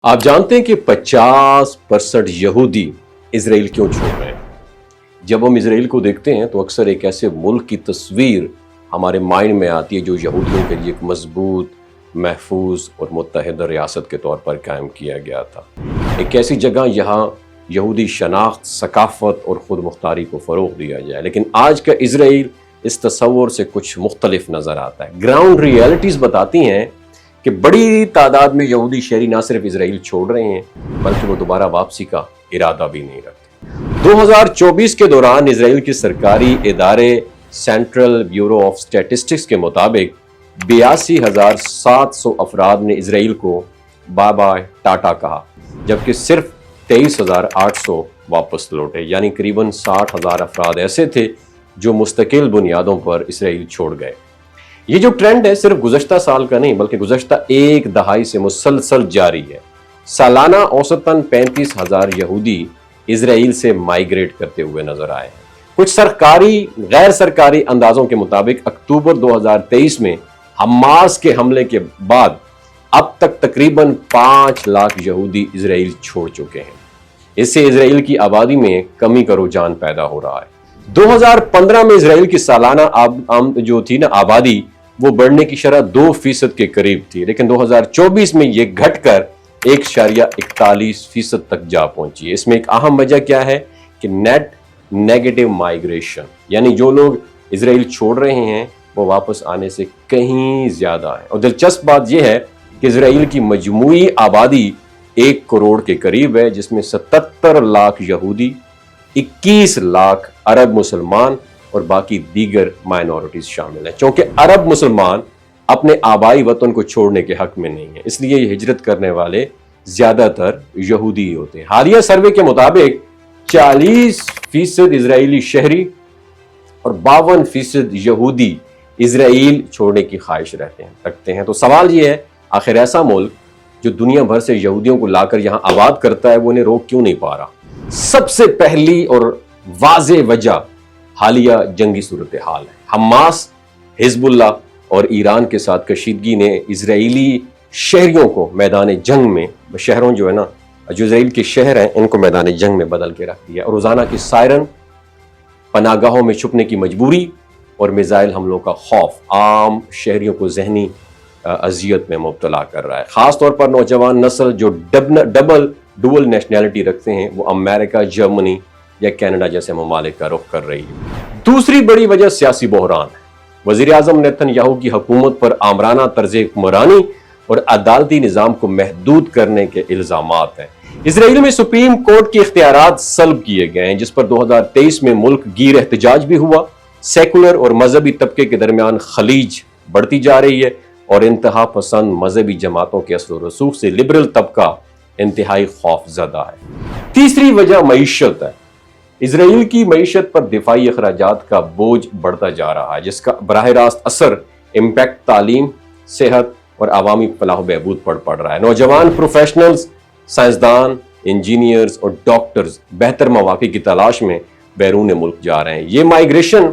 آپ جانتے ہیں کہ 50% یہودی اسرائیل کیوں چھوڑ رہے ہیں؟ جب ہم اسرائیل کو دیکھتے ہیں تو اکثر ایک ایسے ملک کی تصویر ہمارے مائنڈ میں آتی ہے جو یہودیوں کے لیے ایک مضبوط، محفوظ اور متحدہ ریاست کے طور پر قائم کیا گیا تھا۔ ایک ایسی جگہ یہاں یہودی شناخت، ثقافت اور خود مختاری کو فروغ دیا جائے، لیکن آج کا اسرائیل اس تصور سے کچھ مختلف نظر آتا ہے۔ گراؤنڈ ریئلٹیز بتاتی ہیں کہ بڑی تعداد میں یہودی شہری نہ صرف اسرائیل چھوڑ رہے ہیں بلکہ وہ دوبارہ واپسی کا ارادہ بھی نہیں رکھتے۔ 2024 کے دوران اسرائیل کی سرکاری ادارے سینٹرل بیورو آف اسٹیٹسٹکس کے مطابق 82,700 افراد نے اسرائیل کو بائے بائے ٹاٹا کہا، جبکہ صرف 23,800 واپس لوٹے، یعنی قریباً 60,000 افراد ایسے تھے جو مستقل بنیادوں پر اسرائیل چھوڑ گئے۔ یہ جو ٹرینڈ ہے صرف گزشتہ سال کا نہیں بلکہ گزشتہ ایک دہائی سے مسلسل جاری ہے۔ سالانہ اوسطاً 35,000 یہودی اسرائیل سے مائیگریٹ کرتے ہوئے نظر آئے ہیں۔ کچھ سرکاری غیر سرکاری اندازوں کے مطابق اکتوبر 2023 میں حماس کے حملے کے بعد اب تک تقریباً 5 لاکھ یہودی اسرائیل چھوڑ چکے ہیں۔ اس سے اسرائیل کی آبادی میں کمی کا رجحان پیدا ہو رہا ہے۔ 2015 میں اسرائیل کی سالانہ جو تھی آبادی وہ بڑھنے کی شرح 2% کے قریب تھی، لیکن 2024 میں یہ گھٹ کر 1.41% تک جا پہنچی ہے۔ اس میں ایک اہم وجہ کیا ہے کہ نیٹ نیگیٹو مائیگریشن، یعنی جو لوگ اسرائیل چھوڑ رہے ہیں وہ واپس آنے سے کہیں زیادہ ہے۔ اور دلچسپ بات یہ ہے کہ اسرائیل کی مجموعی آبادی 1 کروڑ کے قریب ہے، جس میں 77 لاکھ یہودی، 21 لاکھ عرب مسلمان اور باقی دیگر مائنورٹیز شامل ہیں۔ چونکہ عرب مسلمان اپنے آبائی وطن کو چھوڑنے کے حق میں نہیں ہیں، اس لیے یہ ہجرت کرنے والے زیادہ تر یہودی ہوتے ہیں۔ حالیہ سروے کے مطابق 40% اسرائیلی شہری اور 52% یہودی اسرائیل چھوڑنے کی خواہش رکھتے ہیں۔ تو سوال یہ ہے، آخر ایسا ملک جو دنیا بھر سے یہودیوں کو لا کر یہاں آباد کرتا ہے وہ انہیں روک کیوں نہیں پا رہا؟ سب سے پہلی اور واضح وجہ حالیہ جنگی صورتحال ہے۔ حماس، حزب اللہ اور ایران کے ساتھ کشیدگی نے اسرائیلی شہریوں کو میدان جنگ میں، شہروں جو اسرائیل کے شہر ہیں ان کو میدان جنگ میں بدل کے رکھ دیا، اور روزانہ کی سائرن، پناہ گاہوں میں چھپنے کی مجبوری اور میزائل حملوں کا خوف عام شہریوں کو ذہنی اذیت میں مبتلا کر رہا ہے۔ خاص طور پر نوجوان نسل جو ڈبل نیشنلٹی رکھتے ہیں وہ امریکہ، جرمنی یا کینیڈا جیسے ممالک کا رخ کر رہی ہے۔ دوسری بڑی وجہ سیاسی بحران ہے۔ وزیر اعظم نیتن یاہو کی حکومت پر آمرانہ طرز حکمرانی اور عدالتی نظام کو محدود کرنے کے الزامات ہیں۔ اسرائیل میں سپریم کورٹ کے اختیارات سلب کیے گئے ہیں، جس پر 2023 میں ملک گیر احتجاج بھی ہوا۔ سیکولر اور مذہبی طبقے کے درمیان خلیج بڑھتی جا رہی ہے اور انتہا پسند مذہبی جماعتوں کے اثر و رسوخ سے لبرل طبقہ انتہائی خوف زدہ ہے۔ تیسری وجہ معیشت ہے۔ اسرائیل کی معیشت پر دفاعی اخراجات کا بوجھ بڑھتا جا رہا ہے، جس کا براہ راست اثر امپیکٹ تعلیم، صحت اور عوامی فلاح و بہبود پر پڑ رہا ہے۔ نوجوان پروفیشنلز، سائنسدان، انجینئرز اور ڈاکٹرز بہتر مواقع کی تلاش میں بیرون ملک جا رہے ہیں۔ یہ مائیگریشن،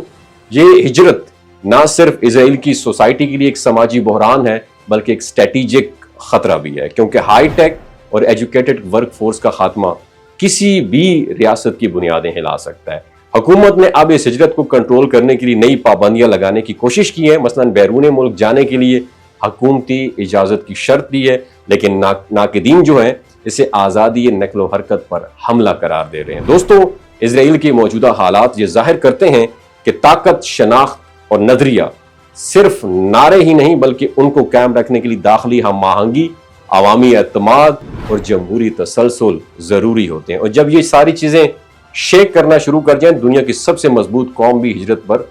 یہ ہجرت نہ صرف اسرائیل کی سوسائٹی کے لیے ایک سماجی بحران ہے بلکہ ایک اسٹریٹجک خطرہ بھی ہے، کیونکہ ہائی ٹیک اور ایجوکیٹڈ ورک فورس کا خاتمہ کسی بھی ریاست کی بنیادیں ہلا سکتا ہے۔ حکومت نے اب اس ہجرت کو کنٹرول کرنے کے لیے نئی پابندیاں لگانے کی کوشش کی ہے، مثلا بیرون ملک جانے کے لیے حکومتی اجازت کی شرط دی ہے، لیکن ناقدین جو ہیں اسے آزادی نقل و حرکت پر حملہ قرار دے رہے ہیں۔ دوستو، اسرائیل کے موجودہ حالات یہ ظاہر کرتے ہیں کہ طاقت، شناخت اور نظریہ صرف نعرے ہی نہیں بلکہ ان کو قائم رکھنے کے لیے داخلی ہم آہنگی، عوامی اعتماد اور جمہوری تسلسل ضروری ہوتے ہیں، اور جب یہ ساری چیزیں شیک کرنا شروع کر جائیں دنیا کی سب سے مضبوط قوم بھی ہجرت پر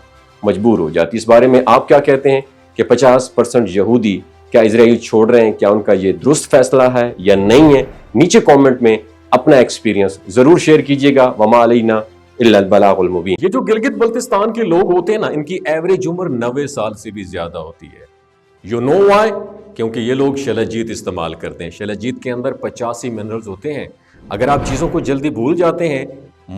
مجبور ہو جاتی ہے۔ اس بارے میں آپ کیا کہتے ہیں کہ 50% یہودی کیا اسرائیل چھوڑ رہے ہیں؟ کیا ان کا یہ درست فیصلہ ہے یا نہیں ہے؟ نیچے کامنٹ میں اپنا ایکسپیرینس ضرور شیئر کیجیے گا۔ وما علینا الا البلاغ المبین۔ یہ جو گلگت بلتستان کے لوگ ہوتے ہیں ان کی ایوریج عمر 90 سال سے بھی زیادہ ہوتی ہے۔ You know why? کیونکہ یہ لوگ شلجیت استعمال کرتے ہیں۔ شلجیت کے اندر 85 منرلز ہوتے ہیں۔ اگر آپ چیزوں کو جلدی بھول جاتے ہیں،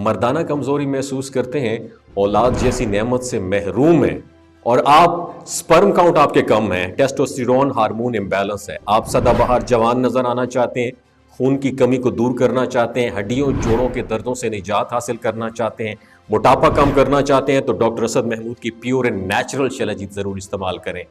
مردانہ کمزوری محسوس کرتے ہیں، اولاد جیسی نعمت سے محروم ہیں، اور آپ سپرم کاؤنٹ آپ کے کم ہیں، ٹیسٹوسٹیرون ہارمون امبیلنس ہے، آپ سدا بہار جوان نظر آنا چاہتے ہیں، خون کی کمی کو دور کرنا چاہتے ہیں، ہڈیوں جوڑوں کے دردوں سے نجات حاصل کرنا چاہتے ہیں، موٹاپا کم کرنا چاہتے ہیں، تو ڈاکٹر اسد محمود کی پیور اینڈ نیچرل شیلاجیت ضرور استعمال کریں۔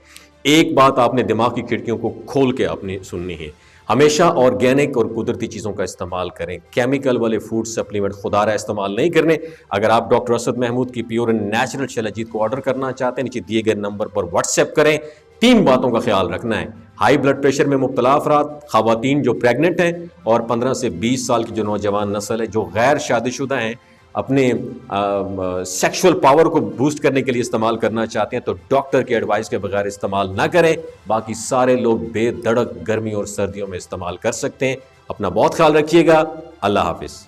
ایک بات آپ نے دماغ کی کھڑکیوں کو کھول کے اپنی سننی ہے، ہمیشہ آرگینک اور قدرتی چیزوں کا استعمال کریں، کیمیکل والے فوڈ سپلیمنٹ خدا رہا استعمال نہیں کرنے۔ اگر آپ ڈاکٹر اسد محمود کی پیور اینڈ نیچرل شیلاجیت کو آرڈر کرنا چاہتے ہیں، نیچے دیے گئے نمبر پر واٹس ایپ کریں۔ 3 باتوں کا خیال رکھنا ہے: ہائی بلڈ پریشر میں مبتلا افراد، خواتین جو پریگننٹ ہیں، اور 15 سے 20 سال کی جو نوجوان نسل ہے جو غیر شادی شدہ ہیں، اپنے سیکشول پاور کو بوسٹ کرنے کے لیے استعمال کرنا چاہتے ہیں تو ڈاکٹر کے ایڈوائس کے بغیر استعمال نہ کریں۔ باقی سارے لوگ بے دھڑک گرمی اور سردیوں میں استعمال کر سکتے ہیں۔ اپنا بہت خیال رکھیے گا۔ اللہ حافظ۔